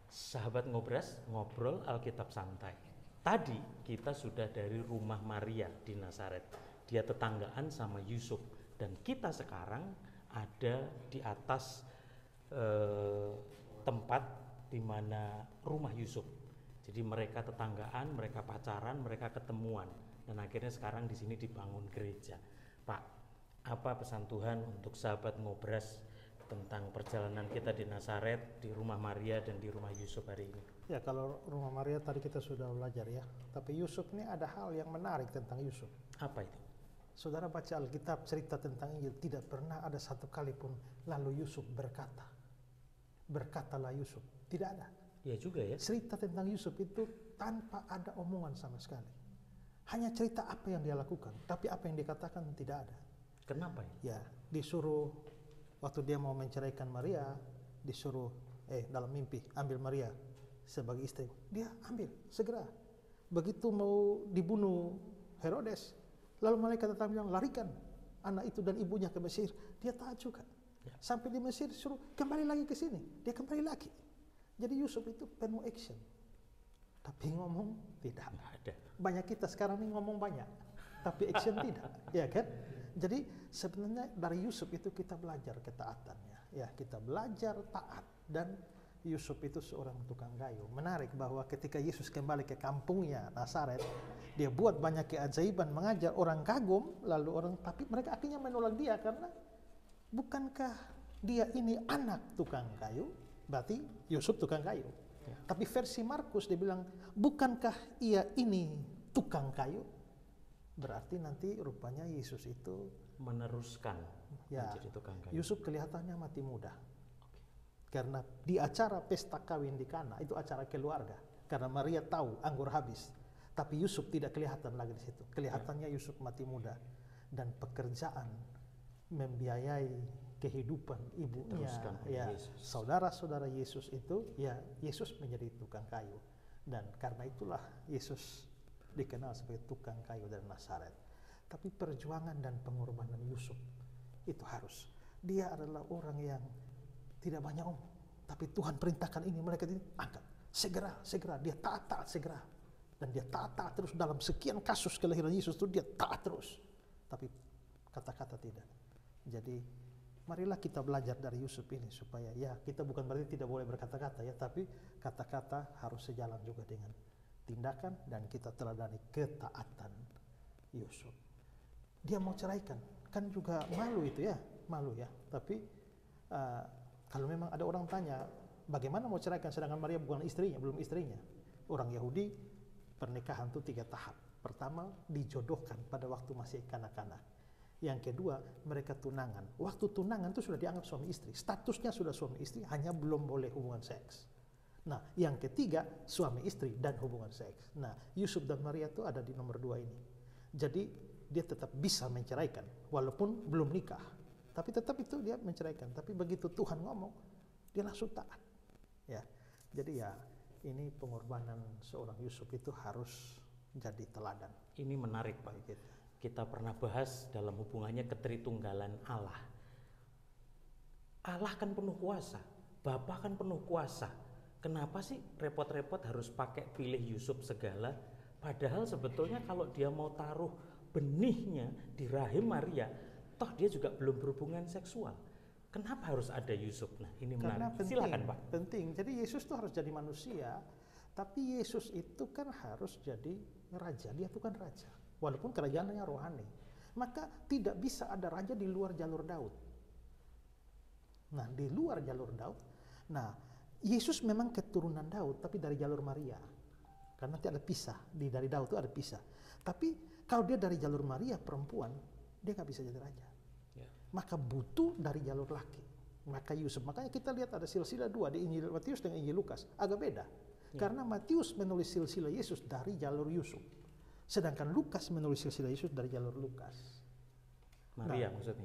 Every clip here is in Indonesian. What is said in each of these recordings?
Sahabat Ngobras, ngobrol Alkitab santai. Tadi kita sudah dari rumah Maria di Nazaret. Dia tetanggaan sama Yusuf. Dan kita sekarang ada di atas tempat di mana rumah Yusuf. Jadi mereka tetanggaan, mereka pacaran, mereka ketemuan. Dan akhirnya sekarang di sini dibangun gereja. Pak, apa pesan Tuhan untuk sahabat Ngobras tentang perjalanan kita di Nazaret, di rumah Maria dan di rumah Yusuf hari ini? Ya, kalau rumah Maria tadi kita sudah belajar ya. Tapi Yusuf ini ada hal yang menarik tentang Yusuf. Apa itu? Saudara baca Alkitab cerita tentang Injil, tidak pernah ada satu kali pun lalu Yusuf berkata. Berkatalah Yusuf. Tidak ada. Ya juga ya. Cerita tentang Yusuf itu tanpa ada omongan sama sekali. Hanya cerita apa yang dia lakukan, tapi apa yang dikatakan tidak ada. Kenapa ya? Ya, disuruh waktu dia mau menceraikan Maria, disuruh dalam mimpi ambil Maria sebagai istri. Dia ambil segera. Begitu mau dibunuh Herodes, lalu malaikat datang bilang larikan anak itu dan ibunya ke Mesir. Dia taat juga. Ya. Sampai di Mesir disuruh kembali lagi ke sini. Dia kembali lagi. Jadi Yusuf itu penuh action. Tapi ngomong tidak. Nggak ada. Banyak kita sekarang ini ngomong banyak, tapi action tidak, ya kan? Jadi sebenarnya dari Yusuf itu kita belajar ketaatannya, ya kita belajar taat. Dan Yusuf itu seorang tukang kayu. Menarik bahwa ketika Yesus kembali ke kampungnya Nazaret, dia buat banyak keajaiban, mengajar orang kagum, lalu orang tapi mereka akhirnya menolak dia karena bukankah dia ini anak tukang kayu? Berarti Yusuf tukang kayu. Ya. Tapi versi Markus dia bilang, bukankah ia ini tukang kayu? Berarti nanti rupanya Yesus itu meneruskan menjadi tukang kayu. Yusuf kelihatannya mati muda. Karena di acara pesta kawin di Kana, itu acara keluarga. Karena Maria tahu anggur habis. Tapi Yusuf tidak kelihatan lagi di situ. Kelihatannya Yusuf mati muda. Dan pekerjaan membiayai kehidupan ibunya, ya saudara-saudara Yesus itu, ya Yesus menjadi tukang kayu. Dan karena itulah Yesus dikenal sebagai tukang kayu dari Nazaret. Tapi perjuangan dan pengorbanan Yusuf itu harus. Dia adalah orang yang tidak banyak omong, tapi Tuhan perintahkan ini, mereka ini angkat segera dia taat segera, dan dia taat terus dalam sekian kasus kelahiran Yesus itu dia taat terus, tapi kata-kata tidak. Jadi marilah kita belajar dari Yusuf ini supaya ya kita bukan berarti tidak boleh berkata-kata ya, tapi kata-kata harus sejalan juga dengan tindakan, dan kita teladani ketaatan Yusuf. Dia mau ceraikan, kan juga malu itu ya, malu ya. Tapi kalau memang ada orang tanya, bagaimana mau ceraikan sedangkan Maria bukan istrinya, belum istrinya. Orang Yahudi pernikahan itu 3 tahap. Pertama, dijodohkan pada waktu masih kanak-kanak. Yang kedua, mereka tunangan. Waktu tunangan itu sudah dianggap suami istri. Statusnya sudah suami istri, hanya belum boleh hubungan seks. Nah, yang ketiga, suami istri dan hubungan seks. Nah, Yusuf dan Maria itu ada di nomor 2 ini. Jadi, dia tetap bisa menceraikan, walaupun belum nikah. Tapi tetap itu dia menceraikan. Tapi begitu Tuhan ngomong, dia langsung taat. Ya, jadi ya, ini pengorbanan seorang Yusuf itu harus jadi teladan. Ini menarik Pak. Kita pernah bahas dalam hubungannya ketritunggalan Allah. Allah kan penuh kuasa, Bapa kan penuh kuasa. Kenapa sih repot-repot harus pakai pilih Yusuf segala? Padahal sebetulnya kalau dia mau taruh benihnya di rahim Maria, toh dia juga belum berhubungan seksual. Kenapa harus ada Yusuf? Nah, ini menarik. Silakan Pak. Penting. Jadi Yesus tuh harus jadi manusia, tapi Yesus itu kan harus jadi raja. Dia tuh kan raja. Walaupun kerajaannya rohani, maka tidak bisa ada raja di luar jalur Daud. Nah, di luar jalur Daud. Nah, Yesus memang keturunan Daud, tapi dari jalur Maria. Karena nanti ada pisah, dari Daud itu ada pisah. Tapi kalau dia dari jalur Maria perempuan, dia nggak bisa jadi raja. Ya. Maka butuh dari jalur laki. Maka Yusuf. Makanya kita lihat ada silsilah 2 di Injil Matius dengan Injil Lukas. Agak beda. Ya. Karena Matius menulis silsilah Yesus dari jalur Yusuf. Sedangkan Lukas menulis silsilah Yesus dari jalur Lukas. Maria maksudnya.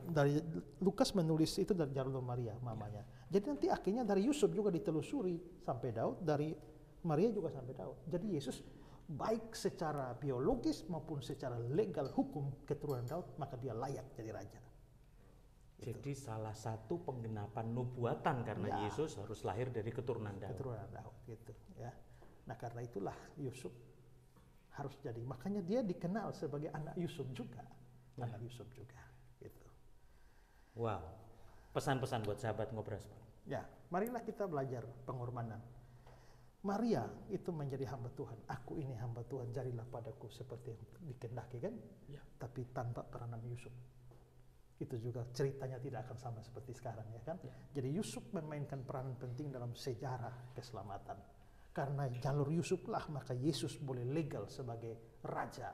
Dari Lukas menulis itu dari jalur Maria, mamanya. Ya. Jadi nanti akhirnya dari Yusuf juga ditelusuri sampai Daud, dari Maria juga sampai Daud. Jadi Yesus baik secara biologis maupun secara legal hukum keturunan Daud, maka dia layak jadi raja. Jadi salah satu penggenapan nubuatan karena Ya. Yesus harus lahir dari keturunan Daud. Keturunan Daud gitu ya. Nah karena itulah Yusuf harus jadi, makanya dia dikenal sebagai anak Yusuf juga, anak Yusuf juga gitu. Wow, pesan-pesan buat sahabat Ngobras, Pak. Ya, marilah kita belajar pengorbanan. Maria itu menjadi hamba Tuhan. Aku ini hamba Tuhan, jadilah padaku seperti yang dikehendaki, kan? Ya. Tapi tanpa peranan Yusuf. Itu juga ceritanya tidak akan sama seperti sekarang, ya kan? Ya. Jadi Yusuf memainkan peranan penting dalam sejarah keselamatan. Karena jalur Yusuf lah maka Yesus boleh legal sebagai raja.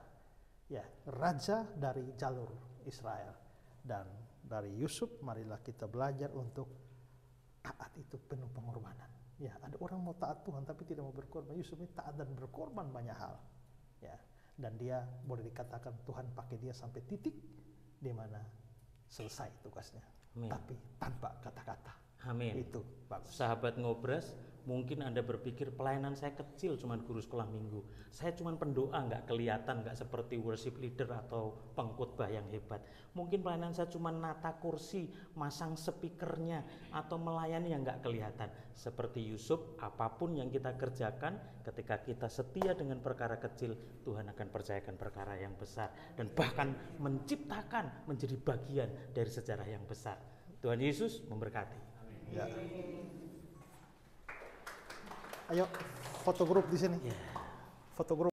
Ya, raja dari jalur Israel. Dan dari Yusuf marilah kita belajar untuk taat itu penuh pengorbanan. Ya, ada orang mau taat Tuhan tapi tidak mau berkorban. Yusuf ini taat dan berkorban banyak hal. Ya, dan dia boleh dikatakan Tuhan pakai dia sampai titik di mana selesai tugasnya. Amin. Tapi tanpa kata-kata. Amin. Itu bagus. Sahabat Ngobras, mungkin Anda berpikir pelayanan saya kecil, cuman guru sekolah minggu. Saya cuman pendoa, nggak kelihatan, nggak seperti worship leader atau pengkhotbah yang hebat. Mungkin pelayanan saya cuman nata kursi, masang speakernya, atau melayani yang nggak kelihatan. Seperti Yusuf, apapun yang kita kerjakan, ketika kita setia dengan perkara kecil, Tuhan akan percayakan perkara yang besar. Dan bahkan menciptakan menjadi bagian dari sejarah yang besar. Tuhan Yesus memberkati. Ya. Ayo foto grup di sini. Ya. Foto grup.